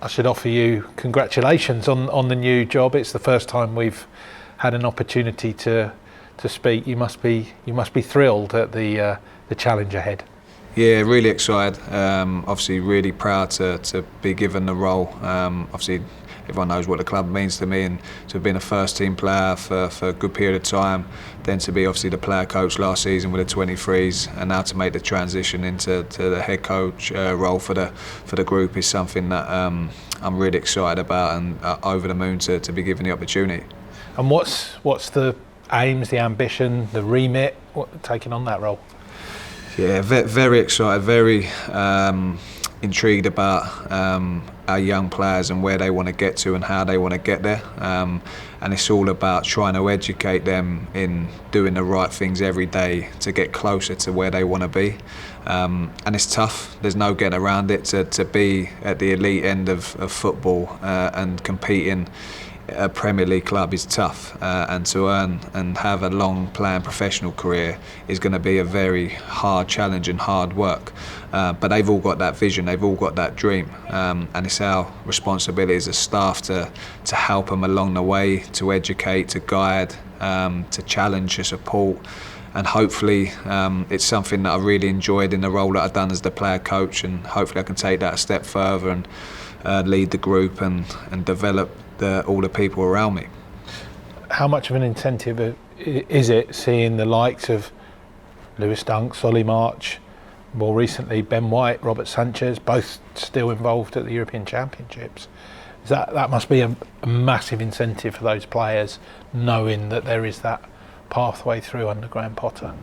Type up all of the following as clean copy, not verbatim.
I should offer you congratulations on the new job. It's the first time we've had an opportunity to speak. You must be thrilled at the challenge ahead. Yeah, really excited. Obviously, really proud to be given the role. Obviously, everyone knows what the club means to me, and to have been a first team player for a good period of time, then to be obviously the player coach last season with the 23s, and now to make the transition into the head coach role for the group is something that I'm really excited about, and over the moon to be given the opportunity. And what's the aims, the ambition, the remit, taking on that role? Yeah, very excited, very intrigued about our young players and where they want to get to and how they want to get there. And it's all about trying to educate them in doing the right things every day to get closer to where they want to be. And it's tough, there's no getting around it, to be at the elite end of football and competing. A Premier League club is tough, and to earn and have a long playing professional career is going to be a very hard challenge and hard work. But they've all got that vision, they've all got that dream, and it's our responsibility as a staff to help them along the way, to educate, to guide, to challenge, to support. And hopefully it's something that I really enjoyed in the role that I've done as the player coach, and hopefully I can take that a step further and lead the group and develop all the people around me. How much of an incentive is it seeing the likes of Lewis Dunk, Solly March, more recently Ben White, Robert Sanchez, both still involved at the European Championships? That must be a massive incentive for those players, knowing that there is that pathway through under Graham Potter.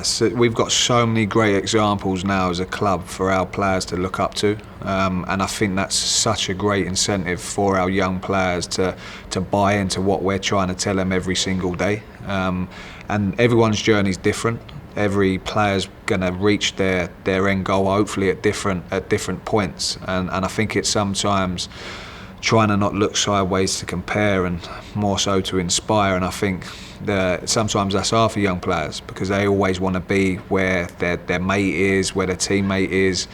So we've got so many great examples now as a club for our players to look up to, and I think that's such a great incentive for our young players to buy into what we're trying to tell them every single day. And everyone's journey is different. Every player's going to reach their end goal hopefully at different points, and I think it's sometimes trying to not look sideways to compare and more so to inspire. And I think sometimes that's hard for young players because they always want to be where their mate is, where their teammate is.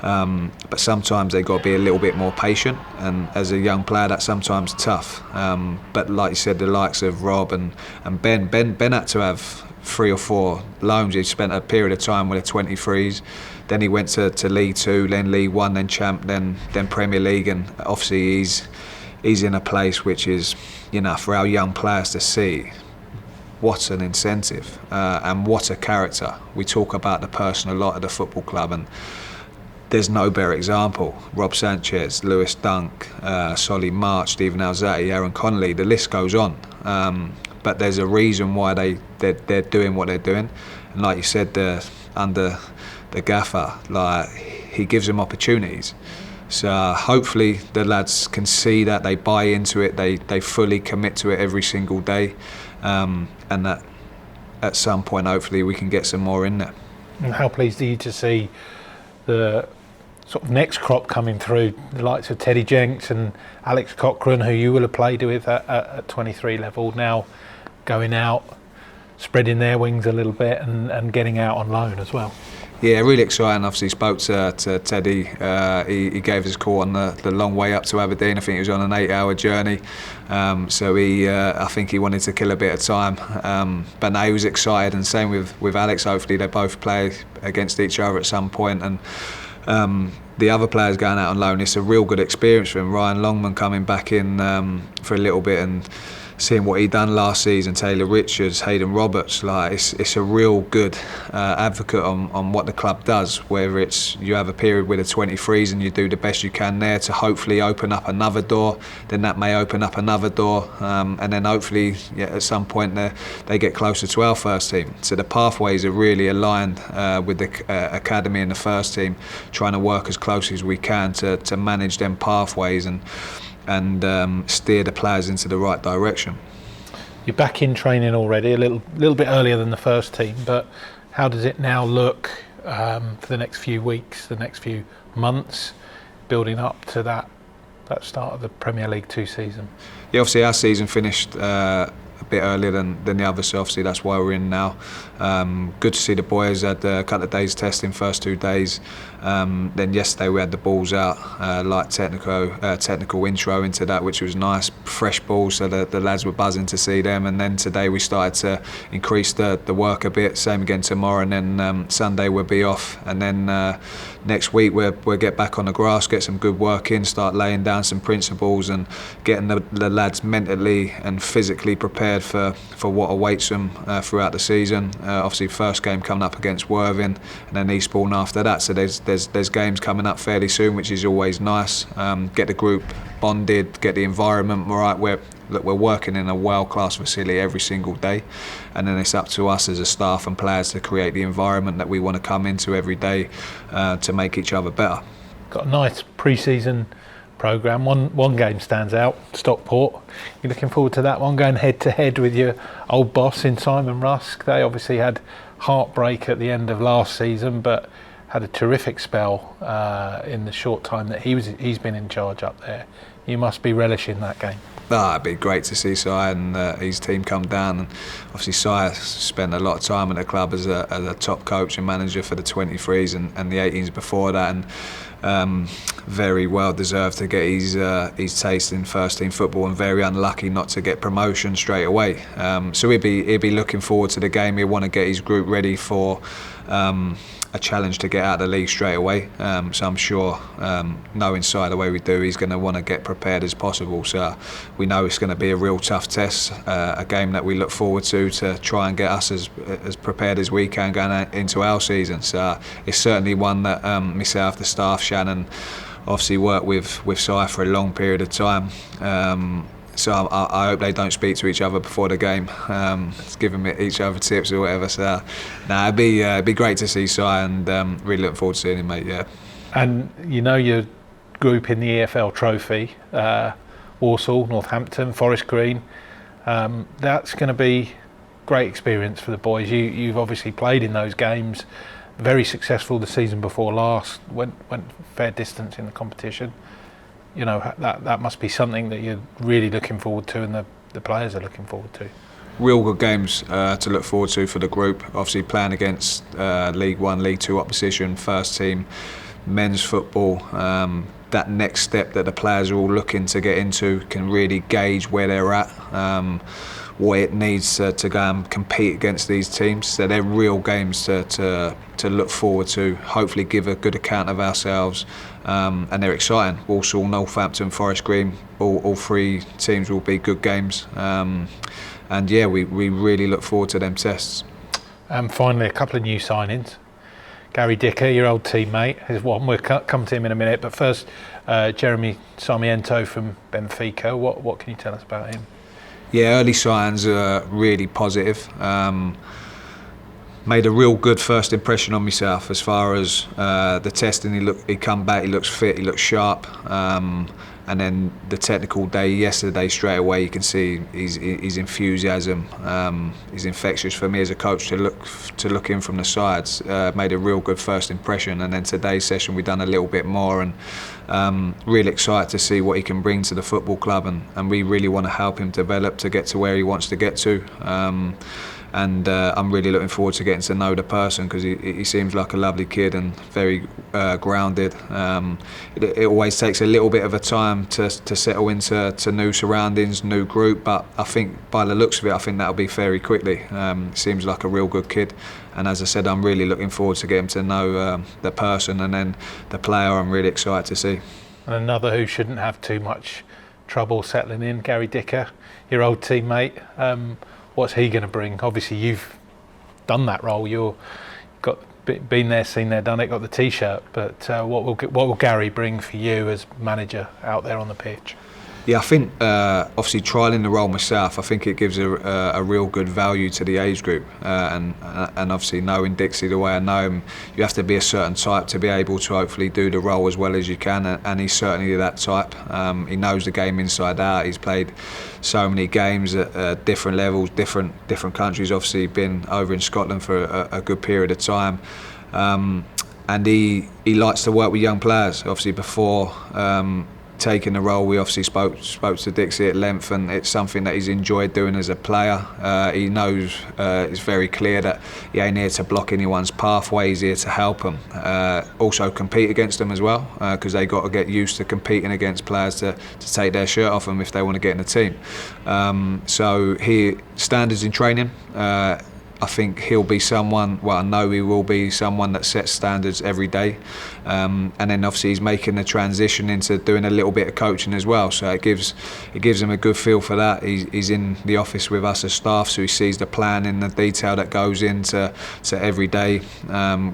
But sometimes they've got to be a little bit more patient, and as a young player that's sometimes tough. But like you said, the likes of Rob and Ben had to have 3 or 4 loans. He spent a period of time with the 23s, then he went to League 2, then League 1, then Champ, then Premier League, and obviously he's in a place which is, for our young players to see what an incentive and what a character. We talk about the person a lot at the football club, and there's no better example. Rob Sanchez, Lewis Dunk, Solly March, Stephen Alzate, Aaron Connolly, the list goes on. But there's a reason why they're doing what they're doing. And like you said, under the gaffer, he gives them opportunities. So hopefully the lads can see that, they buy into it, they fully commit to it every single day, and that at some point hopefully we can get some more in there. And how pleased are you to see the sort of next crop coming through, the likes of Teddy Jenks and Alex Cochrane, who you will have played with at 23 level, now going out, spreading their wings a little bit and getting out on loan as well? Yeah, really exciting. Obviously spoke to Teddy. He gave us a call on the long way up to Aberdeen. I think he was on an 8-hour journey. So I think he wanted to kill a bit of time. But no, he was excited, and same with Alex. Hopefully they both play against each other at some point. And the other players going out on loan, it's a real good experience for him. Ryan Longman coming back in for a little bit, and seeing what he done last season, Taylor Richards, Hayden Roberts, it's a real good advocate on what the club does, whether it's you have a period with the 23s and you do the best you can there to hopefully open up another door, then that may open up another door, and then hopefully at some point they get closer to our first team. So the pathways are really aligned with the academy and the first team, trying to work as closely as we can to manage them pathways and steer the players into the right direction. You're back in training already, a little bit earlier than the first team, but how does it now look for the next few weeks, the next few months, building up to that start of the Premier League 2 season? Yeah, obviously our season finished a bit earlier than the others, so obviously that's why we're in now. Good to see the boys had a couple of days testing, first 2 days, Then yesterday we had the balls out, light technical intro into that, which was nice, fresh balls, so the lads were buzzing to see them. And then today we started to increase the work a bit. Same again tomorrow, and then Sunday we'll be off, and then next week we'll get back on the grass, get some good work in, start laying down some principles and getting the lads mentally and physically prepared for what awaits them throughout the season. Obviously first game coming up against Worthing, and then Eastbourne after that, so there's games coming up fairly soon, which is always nice. Get the group bonded, get the environment right. We're working in a world-class facility every single day, and then it's up to us as a staff and players to create the environment that we want to come into every day to make each other better. Got a nice pre-season programme. One game stands out, Stockport. You're looking forward to that one, going head-to-head with your old boss in Simon Rusk. They obviously had heartbreak at the end of last season, but had a terrific spell in the short time that he's been in charge up there. You must be relishing that game. It'd be great to see Si and his team come down, and obviously Si spent a lot of time at the club as a top coach and manager for the 23s and the 18s before that, and very well deserved to get his taste in first team football, and very unlucky not to get promotion straight away. So he'd be looking forward to the game. He'll want to get his group ready for a challenge to get out of the league straight away. So I'm sure, knowing Si the way we do, he's going to want to get prepared as possible. So we know it's going to be a real tough test, a game that we look forward to try and get us as prepared as we can going into our season. So it's certainly one that myself, the staff, Shannon, obviously worked with Si for a long period of time. So I hope they don't speak to each other before the game, giving each other tips or whatever. So, it'd be great to see Si, and really looking forward to seeing him, mate. Yeah. And you know your group in the EFL Trophy, Walsall, Northampton, Forest Green. That's going to be great experience for the boys. You've obviously played in those games, very successful the season before last. Went fair distance in the competition. You know, that must be something that you're really looking forward to, and the players are looking forward to. Real good games to look forward to for the group. Obviously playing against League 1, League 2 opposition, first team, men's football. That next step that the players are all looking to get into can really gauge where they're at, what it needs to go and compete against these teams. So they're real games to look forward to, hopefully give a good account of ourselves, and they're exciting. Walsall, Northampton, Forest Green, all three teams will be good games, and yeah, we really look forward to them tests. And finally, a couple of new signings. Gary Dicker, your old teammate, is one. We'll come to him in a minute, but first, Jeremy Sarmiento from Benfica. What can you tell us about him? Yeah, early signs are really positive. Made a real good first impression on myself as far as the testing. He come back, he looks fit, he looks sharp, and then the technical day yesterday, straight away you can see his enthusiasm. He's infectious for me as a coach to look in from the sides. Made a real good first impression, and then today's session we've done a little bit more, and really excited to see what he can bring to the football club, and we really want to help him develop to get to where he wants to get to. And I'm really looking forward to getting to know the person, because he seems like a lovely kid and very grounded. It always takes a little bit of a time to settle into new surroundings, new group, but I think by the looks of it, I think that'll be very quickly. Seems like a real good kid, and as I said, I'm really looking forward to getting to know the person, and then the player I'm really excited to see. And another who shouldn't have too much trouble settling in, Gary Dicker, your old teammate. What's he going to bring? Obviously, you've done that role. You've been there, seen there, done it. Got the T-shirt. But what will Gary bring for you as manager out there on the pitch? Yeah, I think obviously trialling the role myself, I think it gives a real good value to the age group, and obviously knowing Dixie the way I know him, you have to be a certain type to be able to hopefully do the role as well as you can, and he's certainly that type. He knows the game inside out. He's played so many games at different levels, different countries. Obviously been over in Scotland for a good period of time, and he likes to work with young players. Obviously before taking the role. We obviously spoke to Dixie at length, and it's something that he's enjoyed doing as a player. He knows it's very clear that he ain't here to block anyone's pathway, he's here to help them. Also compete against them as well, because they got to get used to competing against players to take their shirt off them if they want to get in the team. So he standards in training. I think he'll be someone, well, I know he will be someone that sets standards every day. And then obviously he's making the transition into doing a little bit of coaching as well. So it gives him a good feel for that. He's in the office with us as staff, so he sees the plan and the detail that goes into every day,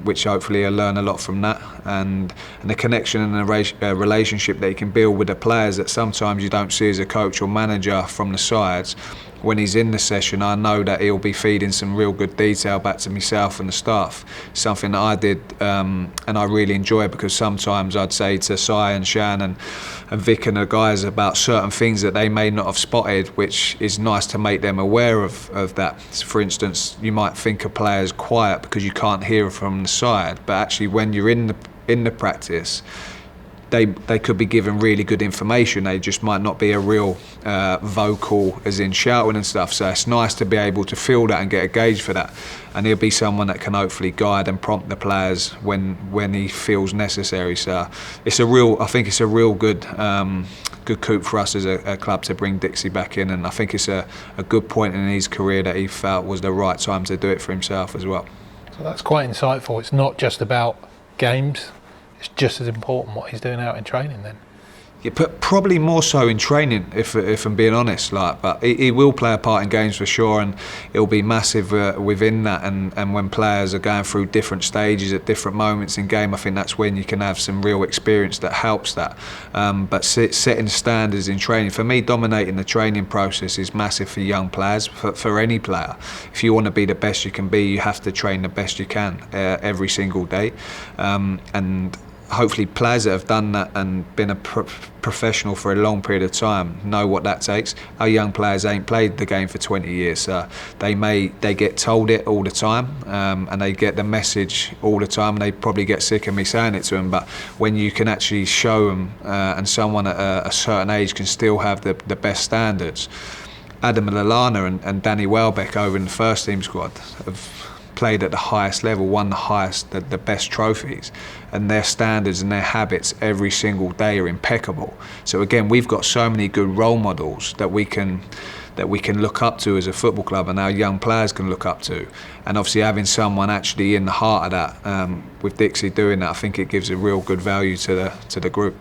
which hopefully he'll learn a lot from that. And the connection and the relationship that he can build with the players that sometimes you don't see as a coach or manager from the sides. When he's in the session, I know that he'll be feeding some real good detail back to myself and the staff. Something that I did and I really enjoy, because sometimes I'd say to Si and Shan and Vic and the guys about certain things that they may not have spotted, which is nice to make them aware of that. So for instance, you might think a player's quiet because you can't hear it from the side, but actually when you're in the practice, they could be given really good information. They just might not be a real vocal, as in shouting and stuff. So it's nice to be able to feel that and get a gauge for that. And he'll be someone that can hopefully guide and prompt the players when he feels necessary. So I think it's a real good coup for us as a club to bring Dixie back in. And I think it's a good point in his career that he felt was the right time to do it for himself as well. So that's quite insightful. It's not just about games. It's just as important what he's doing out in training then. Yeah, but probably more so in training, if I'm being honest. But he will play a part in games for sure, and it'll be massive within that. And when players are going through different stages at different moments in game, I think that's when you can have some real experience that helps that. But setting standards in training, for me, dominating the training process is massive for young players, for any player. If you want to be the best you can be, you have to train the best you can every single day. And hopefully players that have done that and been a professional for a long period of time know what that takes. Our young players ain't played the game for 20 years, so they get told it all the time, and they get the message all the time, and they probably get sick of me saying it to them. But when you can actually show them, and someone at a certain age can still have the best standards. Adam Lallana and Danny Welbeck over in the first team squad have played at the highest level, won the best trophies, and their standards and their habits every single day are impeccable. So again, we've got so many good role models that we can look up to as a football club, and our young players can look up to. And obviously having someone actually in the heart of that, with Dixie doing that, I think it gives a real good value to the group.